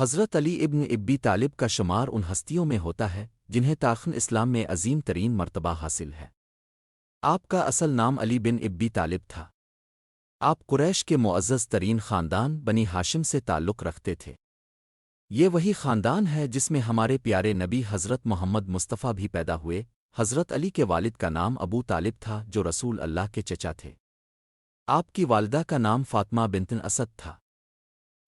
حضرت علی ابن ابی طالب کا شمار ان ہستیوں میں ہوتا ہے جنہیں تاریخ اسلام میں عظیم ترین مرتبہ حاصل ہے۔ آپ کا اصل نام علی بن ابی طالب تھا۔ آپ قریش کے معزز ترین خاندان بنی ہاشم سے تعلق رکھتے تھے۔ یہ وہی خاندان ہے جس میں ہمارے پیارے نبی حضرت محمد مصطفیٰ بھی پیدا ہوئے۔ حضرت علی کے والد کا نام ابو طالب تھا جو رسول اللہ کے چچا تھے۔ آپ کی والدہ کا نام فاطمہ بنت اسد تھا۔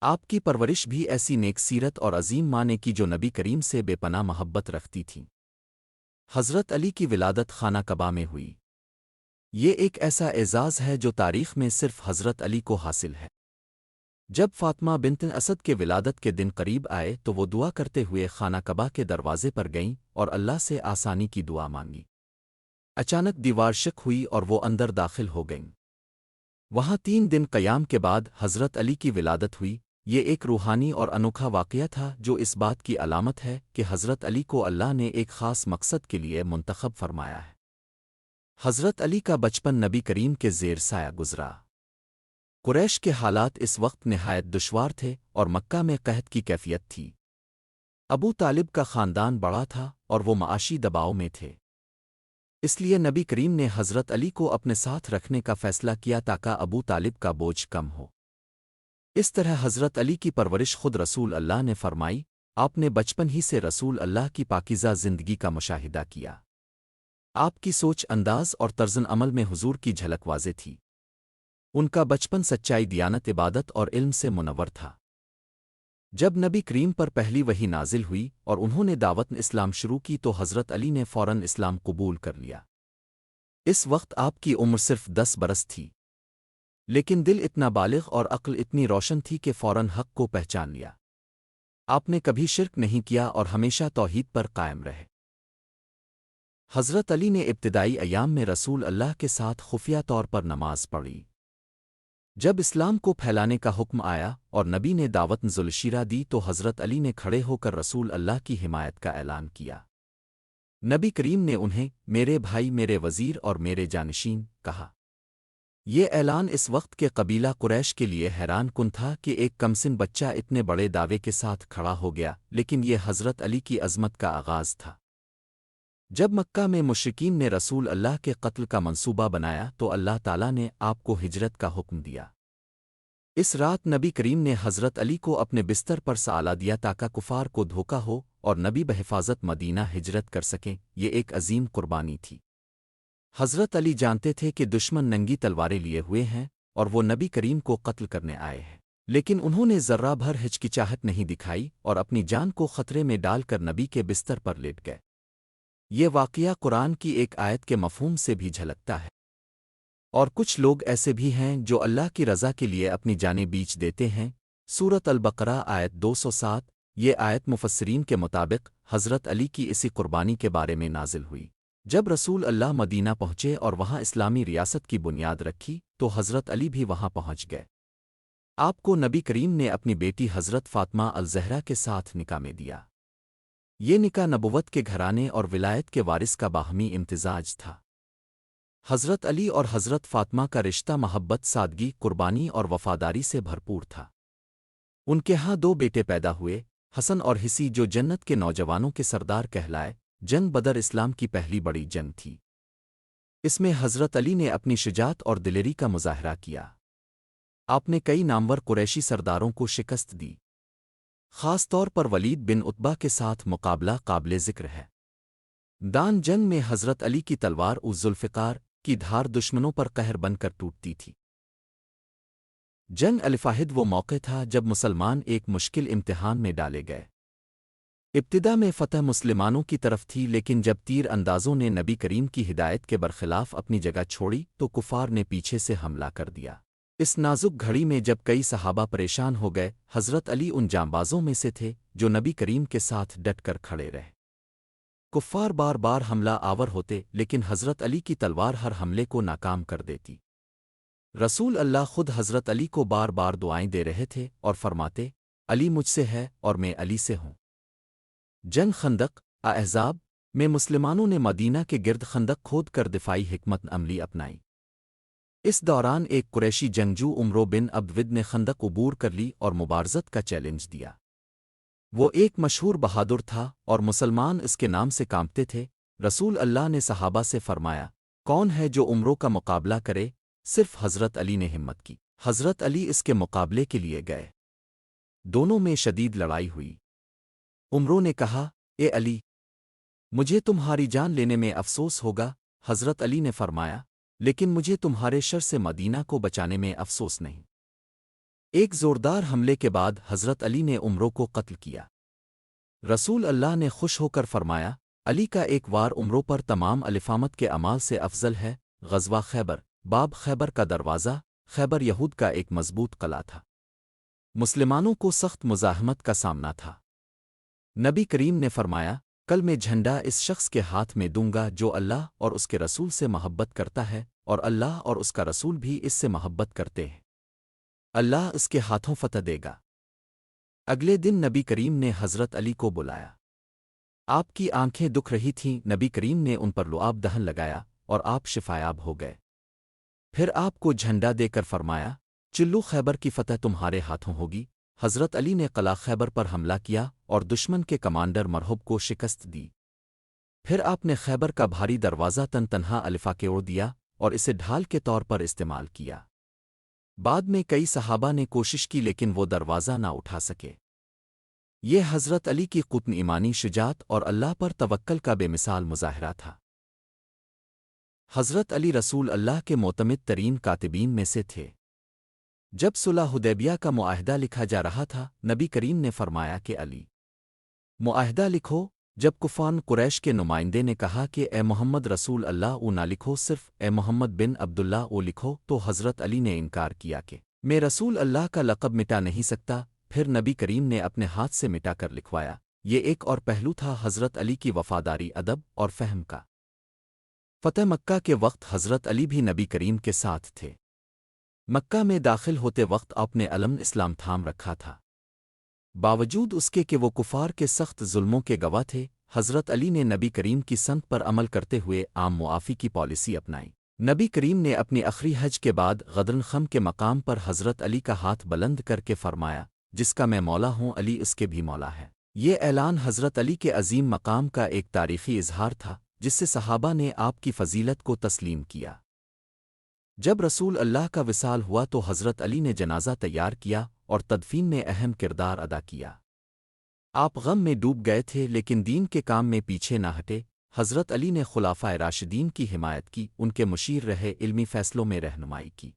آپ کی پرورش بھی ایسی نیک سیرت اور عظیم ماں نے کی جو نبی کریم سے بے پناہ محبت رکھتی تھیں۔ حضرت علی کی ولادت خانہ کعبہ میں ہوئی۔ یہ ایک ایسا اعزاز ہے جو تاریخ میں صرف حضرت علی کو حاصل ہے۔ جب فاطمہ بنت اسد کے ولادت کے دن قریب آئے تو وہ دعا کرتے ہوئے خانہ کعبہ کے دروازے پر گئیں اور اللہ سے آسانی کی دعا مانگی۔ اچانک دیوار شک ہوئی اور وہ اندر داخل ہو گئیں۔ وہاں 3 دن قیام کے بعد حضرت علی کی ولادت ہوئی۔ یہ ایک روحانی اور انوکھا واقعہ تھا جو اس بات کی علامت ہے کہ حضرت علی کو اللہ نے ایک خاص مقصد کے لیے منتخب فرمایا ہے۔ حضرت علی کا بچپن نبی کریم کے زیر سایہ گزرا۔ قریش کے حالات اس وقت نہایت دشوار تھے اور مکہ میں قحط کی کیفیت تھی۔ ابو طالب کا خاندان بڑا تھا اور وہ معاشی دباؤ میں تھے۔ اس لیے نبی کریم نے حضرت علی کو اپنے ساتھ رکھنے کا فیصلہ کیا تاکہ ابو طالب کا بوجھ کم ہو۔ اس طرح حضرت علی کی پرورش خود رسول اللہ نے فرمائی۔ آپ نے بچپن ہی سے رسول اللہ کی پاکیزہ زندگی کا مشاہدہ کیا۔ آپ کی سوچ انداز اور طرز عمل میں حضور کی جھلک واضح تھی۔ ان کا بچپن سچائی، دیانت، عبادت اور علم سے منور تھا۔ جب نبی کریم پر پہلی وحی نازل ہوئی اور انہوں نے دعوت اسلام شروع کی تو حضرت علی نے فوراً اسلام قبول کر لیا۔ اس وقت آپ کی عمر صرف 10 برس تھی، لیکن دل اتنا بالغ اور عقل اتنی روشن تھی کہ فوراً حق کو پہچان لیا۔ آپ نے کبھی شرک نہیں کیا اور ہمیشہ توحید پر قائم رہے۔ حضرت علی نے ابتدائی ایام میں رسول اللہ کے ساتھ خفیہ طور پر نماز پڑھی۔ جب اسلام کو پھیلانے کا حکم آیا اور نبی نے دعوت ذوالشیرہ دی تو حضرت علی نے کھڑے ہو کر رسول اللہ کی حمایت کا اعلان کیا۔ نبی کریم نے انہیں میرے بھائی، میرے وزیر اور میرے جانشین کہا۔ یہ اعلان اس وقت کے قبیلہ قریش کے لیے حیران کن تھا کہ ایک کمسن بچہ اتنے بڑے دعوے کے ساتھ کھڑا ہو گیا، لیکن یہ حضرت علی کی عظمت کا آغاز تھا۔ جب مکہ میں مشرکین نے رسول اللہ کے قتل کا منصوبہ بنایا تو اللہ تعالیٰ نے آپ کو ہجرت کا حکم دیا۔ اس رات نبی کریم نے حضرت علی کو اپنے بستر پر سالا دیا تاکہ کفار کو دھوکہ ہو اور نبی بحفاظت مدینہ ہجرت کر سکیں۔ یہ ایک عظیم قربانی تھی۔ حضرت علی جانتے تھے کہ دشمن ننگی تلواریں لیے ہوئے ہیں اور وہ نبی کریم کو قتل کرنے آئے ہیں، لیکن انہوں نے ذرہ بھر ہچکچاہٹ نہیں دکھائی اور اپنی جان کو خطرے میں ڈال کر نبی کے بستر پر لیٹ گئے۔ یہ واقعہ قرآن کی ایک آیت کے مفہوم سے بھی جھلکتا ہے۔ اور کچھ لوگ ایسے بھی ہیں جو اللہ کی رضا کے لیے اپنی جانیں بیچ دیتے ہیں۔ سورۃ البقرہ آیت 207۔ یہ آیت مفسرین کے مطابق حضرت علی کی اسی قربانی کے بارے میں نازل ہوئی۔ جب رسول اللہ مدینہ پہنچے اور وہاں اسلامی ریاست کی بنیاد رکھی تو حضرت علی بھی وہاں پہنچ گئے۔ آپ کو نبی کریم نے اپنی بیٹی حضرت فاطمہ الزہرا کے ساتھ نکاح میں دیا۔ یہ نکاح نبوت کے گھرانے اور ولایت کے وارث کا باہمی امتزاج تھا۔ حضرت علی اور حضرت فاطمہ کا رشتہ محبت، سادگی، قربانی اور وفاداری سے بھرپور تھا۔ ان کے ہاں 2 بیٹے پیدا ہوئے، حسن اور حسی، جو جنت کے نوجوانوں کے سردار کہلائے۔ جنگ بدر اسلام کی پہلی بڑی جنگ تھی۔ اس میں حضرت علی نے اپنی شجاعت اور دلیری کا مظاہرہ کیا۔ آپ نے کئی نامور قریشی سرداروں کو شکست دی۔ خاص طور پر ولید بن عتبہ کے ساتھ مقابلہ قابل ذکر ہے۔ دان جنگ میں حضرت علی کی تلوار ذوالفقار کی دھار دشمنوں پر قہر بن کر ٹوٹتی تھی۔ جنگ الفاہد وہ موقع تھا جب مسلمان ایک مشکل امتحان میں ڈالے گئے۔ ابتدا میں فتح مسلمانوں کی طرف تھی، لیکن جب تیر اندازوں نے نبی کریم کی ہدایت کے برخلاف اپنی جگہ چھوڑی تو کفار نے پیچھے سے حملہ کر دیا۔ اس نازک گھڑی میں جب کئی صحابہ پریشان ہو گئے، حضرت علی ان جانبازوں میں سے تھے جو نبی کریم کے ساتھ ڈٹ کر کھڑے رہے۔ کفار بار بار حملہ آور ہوتے، لیکن حضرت علی کی تلوار ہر حملے کو ناکام کر دیتی۔ رسول اللہ خود حضرت علی کو بار بار دعائیں دے رہے تھے اور فرماتے، علی مجھ سے ہے اور میں علی سے ہوں۔ جنگ خندق احزاب میں مسلمانوں نے مدینہ کے گرد خندق کھود کر دفاعی حکمت عملی اپنائی۔ اس دوران ایک قریشی جنگجو عمرو بن عبد ود نے خندق عبور کر لی اور مبارزت کا چیلنج دیا۔ وہ ایک مشہور بہادر تھا اور مسلمان اس کے نام سے کانپتے تھے۔ رسول اللہ نے صحابہ سے فرمایا، کون ہے جو عمروں کا مقابلہ کرے؟ صرف حضرت علی نے ہمت کی۔ حضرت علی اس کے مقابلے کے لیے گئے۔ دونوں میں شدید لڑائی ہوئی۔ عمروں نے کہا، اے علی، مجھے تمہاری جان لینے میں افسوس ہوگا۔ حضرت علی نے فرمایا، لیکن مجھے تمہارے شر سے مدینہ کو بچانے میں افسوس نہیں۔ ایک زوردار حملے کے بعد حضرت علی نے عمروں کو قتل کیا۔ رسول اللہ نے خوش ہو کر فرمایا، علی کا ایک وار عمروں پر تمام الفامت کے اعمال سے افضل ہے۔ غزوہ خیبر۔ باب خیبر کا دروازہ۔ خیبر یہود کا ایک مضبوط قلعہ تھا۔ مسلمانوں کو سخت مزاحمت کا سامنا تھا۔ نبی کریم نے فرمایا، کل میں جھنڈا اس شخص کے ہاتھ میں دوں گا جو اللہ اور اس کے رسول سے محبت کرتا ہے، اور اللہ اور اس کا رسول بھی اس سے محبت کرتے ہیں۔ اللہ اس کے ہاتھوں فتح دے گا۔ اگلے دن نبی کریم نے حضرت علی کو بلایا۔ آپ کی آنکھیں دکھ رہی تھیں۔ نبی کریم نے ان پر لعاب دہن لگایا اور آپ شفایاب ہو گئے۔ پھر آپ کو جھنڈا دے کر فرمایا، چلو خیبر کی فتح تمہارے ہاتھوں ہوگی۔ حضرت علی نے قلعہ خیبر پر حملہ کیا اور دشمن کے کمانڈر مرحب کو شکست دی۔ پھر آپ نے خیبر کا بھاری دروازہ تنہا الفا کے اوڑ دیا اور اسے ڈھال کے طور پر استعمال کیا۔ بعد میں کئی صحابہ نے کوشش کی لیکن وہ دروازہ نہ اٹھا سکے۔ یہ حضرت علی کی قطن ایمانی شجاعت اور اللہ پر توکل کا بے مثال مظاہرہ تھا۔ حضرت علی رسول اللہ کے معتمد ترین کاتبین میں سے تھے۔ جب صلح حدیبیہ کا معاہدہ لکھا جا رہا تھا، نبی کریم نے فرمایا کہ علی، معاہدہ لکھو۔ جب کفان قریش کے نمائندے نے کہا کہ اے محمد رسول اللہ او نہ لکھو، صرف اے محمد بن عبداللہ او لکھو، تو حضرت علی نے انکار کیا کہ میں رسول اللہ کا لقب مٹا نہیں سکتا۔ پھر نبی کریم نے اپنے ہاتھ سے مٹا کر لکھوایا۔ یہ ایک اور پہلو تھا حضرت علی کی وفاداری، ادب اور فہم کا۔ فتح مکہ کے وقت حضرت علی بھی نبی کریم کے ساتھ تھے۔ مکہ میں داخل ہوتے وقت آپ نے علم اسلام تھام رکھا تھا۔ باوجود اس کے کہ وہ کفار کے سخت ظلموں کے گواہ تھے، حضرت علی نے نبی کریم کی سنت پر عمل کرتے ہوئے عام معافی کی پالیسی اپنائی۔ نبی کریم نے اپنی آخری حج کے بعد غدرن خم کے مقام پر حضرت علی کا ہاتھ بلند کر کے فرمایا، جس کا میں مولا ہوں، علی اس کے بھی مولا ہے۔ یہ اعلان حضرت علی کے عظیم مقام کا ایک تاریخی اظہار تھا، جس سے صحابہ نے آپ کی فضیلت کو تسلیم کیا۔ جب رسول اللہ کا وصال ہوا تو حضرت علی نے جنازہ تیار کیا اور تدفین میں اہم کردار ادا کیا۔ آپ غم میں ڈوب گئے تھے لیکن دین کے کام میں پیچھے نہ ہٹے۔ حضرت علی نے خلافۂ راشدین کی حمایت کی، ان کے مشیر رہے، علمی فیصلوں میں رہنمائی کی۔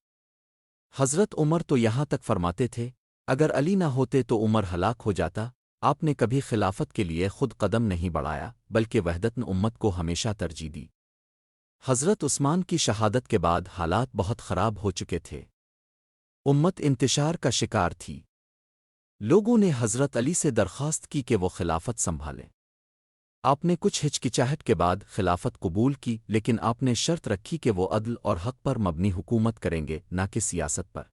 حضرت عمر تو یہاں تک فرماتے تھے، اگر علی نہ ہوتے تو عمر ہلاک ہو جاتا۔ آپ نے کبھی خلافت کے لیے خود قدم نہیں بڑھایا بلکہ وحدت امت کو ہمیشہ ترجیح دی۔ حضرت عثمان کی شہادت کے بعد حالات بہت خراب ہو چکے تھے۔ امت انتشار کا شکار تھی۔ لوگوں نے حضرت علی سے درخواست کی کہ وہ خلافت سنبھالیں۔ آپ نے کچھ ہچکچاہٹ کے بعد خلافت قبول کی، لیکن آپ نے شرط رکھی کہ وہ عدل اور حق پر مبنی حکومت کریں گے، نہ کہ سیاست پر۔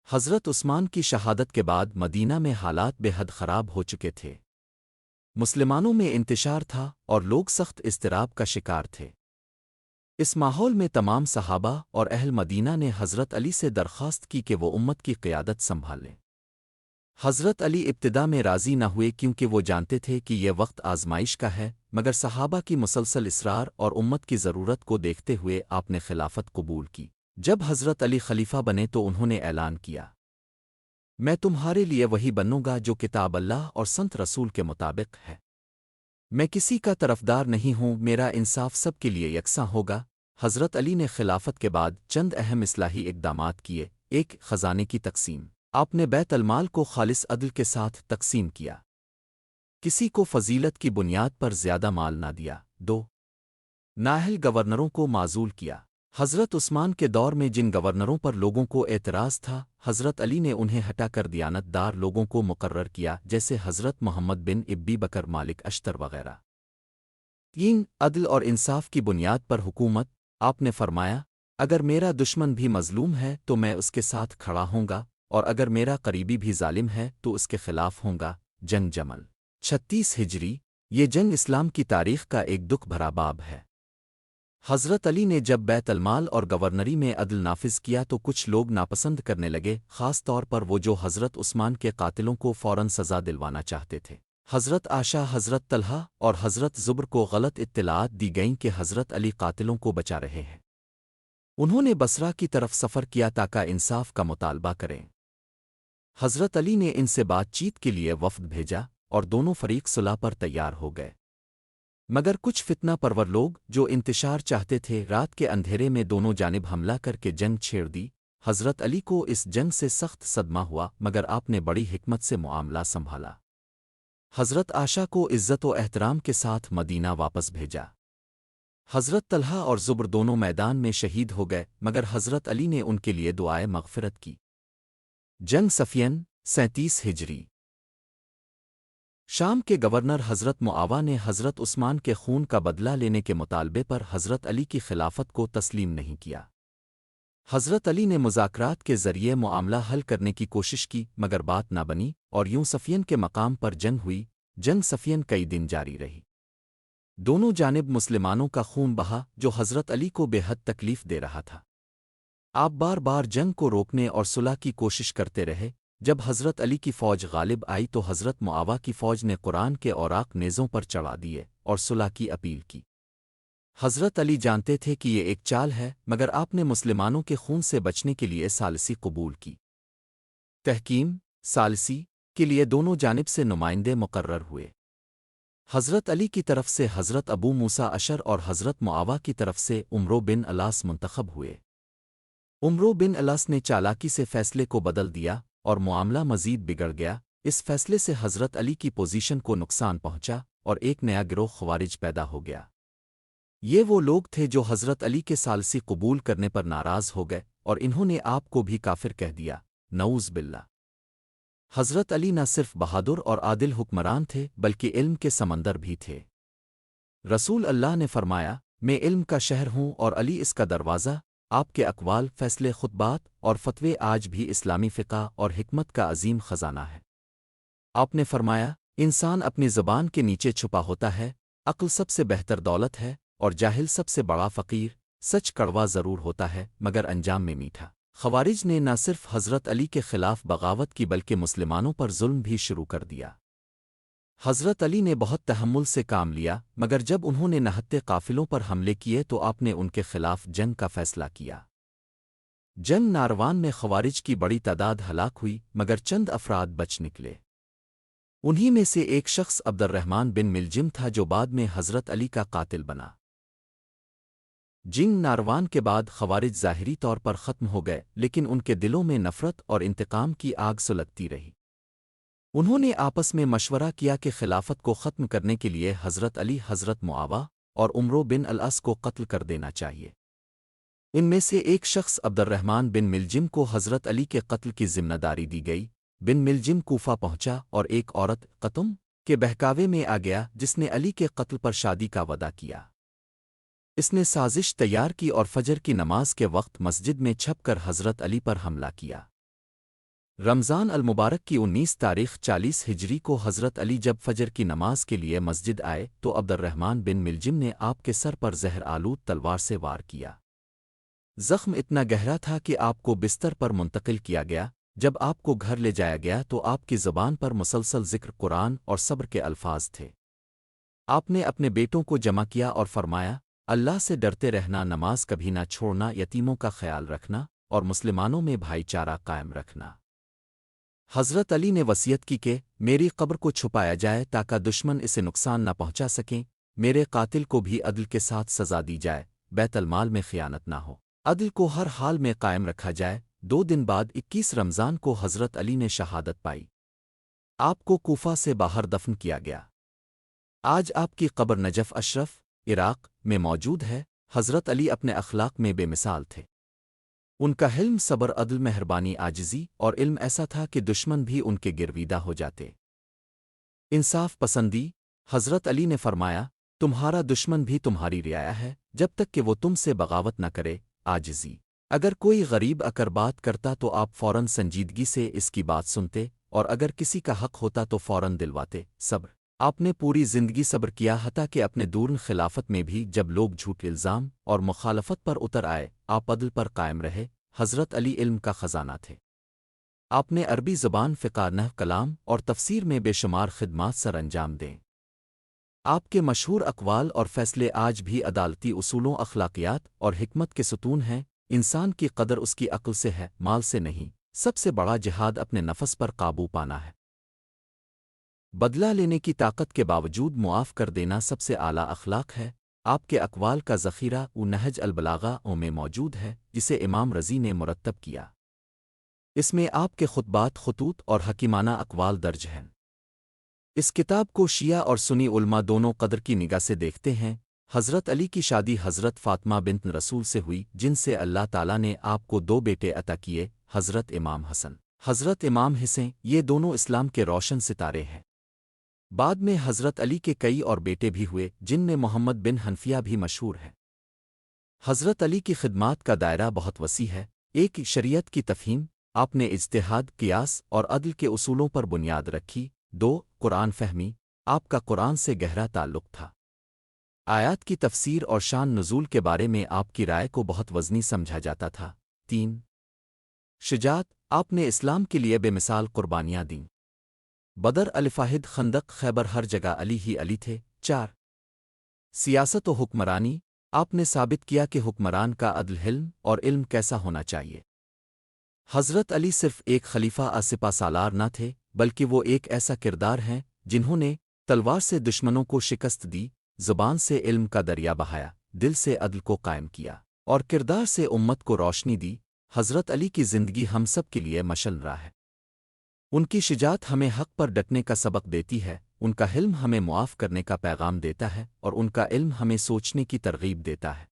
حضرت عثمان کی شہادت کے بعد مدینہ میں حالات بے حد خراب ہو چکے تھے۔ مسلمانوں میں انتشار تھا اور لوگ سخت اضطراب کا شکار تھے۔ اس ماحول میں تمام صحابہ اور اہل مدینہ نے حضرت علی سے درخواست کی کہ وہ امت کی قیادت سنبھالیں۔ حضرت علی ابتدا میں راضی نہ ہوئے کیونکہ وہ جانتے تھے کہ یہ وقت آزمائش کا ہے، مگر صحابہ کی مسلسل اصرار اور امت کی ضرورت کو دیکھتے ہوئے آپ نے خلافت قبول کی۔ جب حضرت علی خلیفہ بنے تو انہوں نے اعلان کیا، میں تمہارے لیے وہی بنوں گا جو کتاب اللہ اور سنت رسول کے مطابق ہے۔ میں کسی کا طرفدار نہیں ہوں، میرا انصاف سب کے لیے یکساں ہوگا۔ حضرت علی نے خلافت کے بعد چند اہم اصلاحی اقدامات کیے۔ ایک، خزانے کی تقسیم۔ آپ نے بیت المال کو خالص عدل کے ساتھ تقسیم کیا، کسی کو فضیلت کی بنیاد پر زیادہ مال نہ دیا۔ دو، نااہل گورنروں کو معزول کیا۔ حضرت عثمان کے دور میں جن گورنروں پر لوگوں کو اعتراض تھا، حضرت علی نے انہیں ہٹا کر دیانت دار لوگوں کو مقرر کیا، جیسے حضرت محمد بن ابی بکر، مالک اشتر وغیرہ۔ تین، عدل اور انصاف کی بنیاد پر حکومت۔ آپ نے فرمایا، اگر میرا دشمن بھی مظلوم ہے تو میں اس کے ساتھ کھڑا ہوں گا، اور اگر میرا قریبی بھی ظالم ہے تو اس کے خلاف ہوں گا۔ جنگ جمل 36 ہجری۔ یہ جنگ اسلام کی تاریخ کا ایک دکھ بھرا باب ہے۔ حضرت علی نے جب بیت المال اور گورنری میں عدل نافذ کیا تو کچھ لوگ ناپسند کرنے لگے، خاص طور پر وہ جو حضرت عثمان کے قاتلوں کو فوراً سزا دلوانا چاہتے تھے۔ حضرت عائشہ، حضرت طلحہ اور حضرت زبر کو غلط اطلاعات دی گئیں کہ حضرت علی قاتلوں کو بچا رہے ہیں۔ انہوں نے بصرہ کی طرف سفر کیا تاکہ انصاف کا مطالبہ کریں۔ حضرت علی نے ان سے بات چیت کے لیے وفد بھیجا اور دونوں فریق صلح پر تیار ہو گئے، مگر کچھ فتنہ پرور لوگ جو انتشار چاہتے تھے رات کے اندھیرے میں دونوں جانب حملہ کر کے جنگ چھیڑ دی۔ حضرت علی کو اس جنگ سے سخت صدمہ ہوا، مگر آپ نے بڑی حکمت سے معاملہ سنبھالا۔ حضرت عائشہ کو عزت و احترام کے ساتھ مدینہ واپس بھیجا۔ حضرت طلحہ اور زبر دونوں میدان میں شہید ہو گئے، مگر حضرت علی نے ان کے لیے دعائے مغفرت کی۔ جنگ صفین 37 ہجری۔ شام کے گورنر حضرت معاویہ نے حضرت عثمان کے خون کا بدلہ لینے کے مطالبے پر حضرت علی کی خلافت کو تسلیم نہیں کیا۔ حضرت علی نے مذاکرات کے ذریعے معاملہ حل کرنے کی کوشش کی، مگر بات نہ بنی اور یوں صفین کے مقام پر جنگ ہوئی۔ جنگ صفین کئی دن جاری رہی۔ دونوں جانب مسلمانوں کا خون بہا جو حضرت علی کو بے حد تکلیف دے رہا تھا۔ آپ بار بار جنگ کو روکنے اور صلح کی کوشش کرتے رہے۔ جب حضرت علی کی فوج غالب آئی تو حضرت معاویہ کی فوج نے قرآن کے اوراق نیزوں پر چڑھا دیے اور صلح کی اپیل کی۔ حضرت علی جانتے تھے کہ یہ ایک چال ہے، مگر آپ نے مسلمانوں کے خون سے بچنے کے لیے ثالثی قبول کی۔ تحکیم ثالثی کے لیے دونوں جانب سے نمائندے مقرر ہوئے۔ حضرت علی کی طرف سے حضرت ابو موسیٰ اشر اور حضرت معاویہ کی طرف سے عمرو بن الاس منتخب ہوئے۔ عمرو بن الاس نے چالاکی سے فیصلے کو بدل دیا اور معاملہ مزید بگڑ گیا۔ اس فیصلے سے حضرت علی کی پوزیشن کو نقصان پہنچا اور ایک نیا گروہ خوارج پیدا ہو گیا۔ یہ وہ لوگ تھے جو حضرت علی کے ثالثی قبول کرنے پر ناراض ہو گئے اور انہوں نے آپ کو بھی کافر کہہ دیا، نعوذ باللہ۔ حضرت علی نہ صرف بہادر اور عادل حکمران تھے بلکہ علم کے سمندر بھی تھے۔ رسول اللہ نے فرمایا، میں علم کا شہر ہوں اور علی اس کا دروازہ۔ آپ کے اقوال، فیصلے، خطبات اور فتوے آج بھی اسلامی فقہ اور حکمت کا عظیم خزانہ ہے۔ آپ نے فرمایا، انسان اپنی زبان کے نیچے چھپا ہوتا ہے، عقل سب سے بہتر دولت ہے اور جاہل سب سے بڑا فقیر۔ سچ کڑوا ضرور ہوتا ہے مگر انجام میں میٹھا۔ خوارج نے نہ صرف حضرت علی کے خلاف بغاوت کی بلکہ مسلمانوں پر ظلم بھی شروع کر دیا۔ حضرت علی نے بہت تحمل سے کام لیا، مگر جب انہوں نے نہتے قافلوں پر حملے کیے تو آپ نے ان کے خلاف جنگ کا فیصلہ کیا۔ جنگ ناروان میں خوارج کی بڑی تعداد ہلاک ہوئی، مگر چند افراد بچ نکلے۔ انہی میں سے ایک شخص عبد الرحمن بن ملجم تھا جو بعد میں حضرت علی کا قاتل بنا۔ جنگ ناروان کے بعد خوارج ظاہری طور پر ختم ہو گئے، لیکن ان کے دلوں میں نفرت اور انتقام کی آگ سلگتی رہی۔ انہوں نے آپس میں مشورہ کیا کہ خلافت کو ختم کرنے کے لیے حضرت علی، حضرت معاویہ اور عمرو بن الاس کو قتل کر دینا چاہیے۔ ان میں سے ایک شخص عبد الرحمن بن ملجم کو حضرت علی کے قتل کی ذمہ داری دی گئی۔ بن ملجم کوفہ پہنچا اور ایک عورت قتم کے بہکاوے میں آ گیا جس نے علی کے قتل پر شادی کا وعدہ کیا۔ اس نے سازش تیار کی اور فجر کی نماز کے وقت مسجد میں چھپ کر حضرت علی پر حملہ کیا۔ رمضان المبارک کی 19 تاریخ 40 ہجری کو حضرت علی جب فجر کی نماز کے لیے مسجد آئے تو عبد الرحمن بن ملجم نے آپ کے سر پر زہر آلود تلوار سے وار کیا۔ زخم اتنا گہرا تھا کہ آپ کو بستر پر منتقل کیا گیا۔ جب آپ کو گھر لے جایا گیا تو آپ کی زبان پر مسلسل ذکر قرآن اور صبر کے الفاظ تھے۔ آپ نے اپنے بیٹوں کو جمع کیا اور فرمایا، اللہ سے ڈرتے رہنا، نماز کبھی نہ چھوڑنا، یتیموں کا خیال رکھنا اور مسلمانوں میں بھائی چارہ قائم رکھنا۔ حضرت علی نے وصیت کی کہ میری قبر کو چھپایا جائے تاکہ دشمن اسے نقصان نہ پہنچا سکیں، میرے قاتل کو بھی عدل کے ساتھ سزا دی جائے، بیت المال میں خیانت نہ ہو، عدل کو ہر حال میں قائم رکھا جائے۔ 2 دن بعد 21 رمضان کو حضرت علی نے شہادت پائی۔ آپ کو کوفہ سے باہر دفن کیا گیا۔ آج آپ کی قبر نجف اشرف، عراق میں موجود ہے۔ حضرت علی اپنے اخلاق میں بے مثال تھے۔ ان کا حلم، صبر، عدل، مہربانی، عاجزی اور علم ایسا تھا کہ دشمن بھی ان کے گرویدہ ہو جاتے۔ انصاف پسندی۔ حضرت علی نے فرمایا، تمہارا دشمن بھی تمہاری رعایا ہے جب تک کہ وہ تم سے بغاوت نہ کرے۔ عاجزی۔ اگر کوئی غریب اکر بات کرتا تو آپ فوراً سنجیدگی سے اس کی بات سنتے، اور اگر کسی کا حق ہوتا تو فوراً دلواتے۔ صبر۔ آپ نے پوری زندگی صبر کیا حتیٰ کہ اپنے دورن خلافت میں بھی جب لوگ جھوٹ الزام اور مخالفت پر اتر آئے آپ عدل پر قائم رہے۔ حضرت علی علم کا خزانہ تھے۔ آپ نے عربی زبان، فقہ، نحو، کلام اور تفسیر میں بے شمار خدمات سر انجام دیں۔ آپ کے مشہور اقوال اور فیصلے آج بھی عدالتی اصولوں، اخلاقیات اور حکمت کے ستون ہیں۔ انسان کی قدر اس کی عقل سے ہے، مال سے نہیں۔ سب سے بڑا جہاد اپنے نفس پر قابو پانا ہے۔ بدلہ لینے کی طاقت کے باوجود معاف کر دینا سب سے اعلیٰ اخلاق ہے۔ آپ کے اقوال کا ذخیرہ نہج البلاغہ میں موجود ہے، جسے امام رضی نے مرتب کیا۔ اس میں آپ کے خطبات، خطوط اور حکیمانہ اقوال درج ہیں۔ اس کتاب کو شیعہ اور سنی علماء دونوں قدر کی نگاہ سے دیکھتے ہیں۔ حضرت علی کی شادی حضرت فاطمہ بنت رسول سے ہوئی، جن سے اللہ تعالیٰ نے آپ کو 2 بیٹے عطا کیے، حضرت امام حسن، حضرت امام حسین۔ یہ دونوں اسلام کے روشن ستارے ہیں۔ بعد میں حضرت علی کے کئی اور بیٹے بھی ہوئے، جن میں محمد بن حنفیہ بھی مشہور ہے۔ حضرت علی کی خدمات کا دائرہ بہت وسیع ہے۔ ایک، شریعت کی تفہیم، آپ نے اجتہاد، قیاس اور عدل کے اصولوں پر بنیاد رکھی۔ 2، قرآن فہمی، آپ کا قرآن سے گہرا تعلق تھا۔ آیات کی تفسیر اور شان نزول کے بارے میں آپ کی رائے کو بہت وزنی سمجھا جاتا تھا۔ 3، شجاعت، آپ نے اسلام کے لیے بے مثال قربانیاں دیں۔ بدر، الفاہد، خندق، خیبر، ہر جگہ علی ہی علی تھے۔ 4، سیاست و حکمرانی، آپ نے ثابت کیا کہ حکمران کا عدل، حلم اور علم کیسا ہونا چاہیے۔ حضرت علی صرف ایک خلیفہ سپہ سالار نہ تھے، بلکہ وہ ایک ایسا کردار ہیں جنہوں نے تلوار سے دشمنوں کو شکست دی، زبان سے علم کا دریا بہایا، دل سے عدل کو قائم کیا اور کردار سے امت کو روشنی دی۔ حضرت علی کی زندگی ہم سب کے لیے مشعل راہ ہے۔ ان کی شجاعت ہمیں حق پر ڈٹنے کا سبق دیتی ہے، ان کا حلم ہمیں معاف کرنے کا پیغام دیتا ہے، اور ان کا علم ہمیں سوچنے کی ترغیب دیتا ہے۔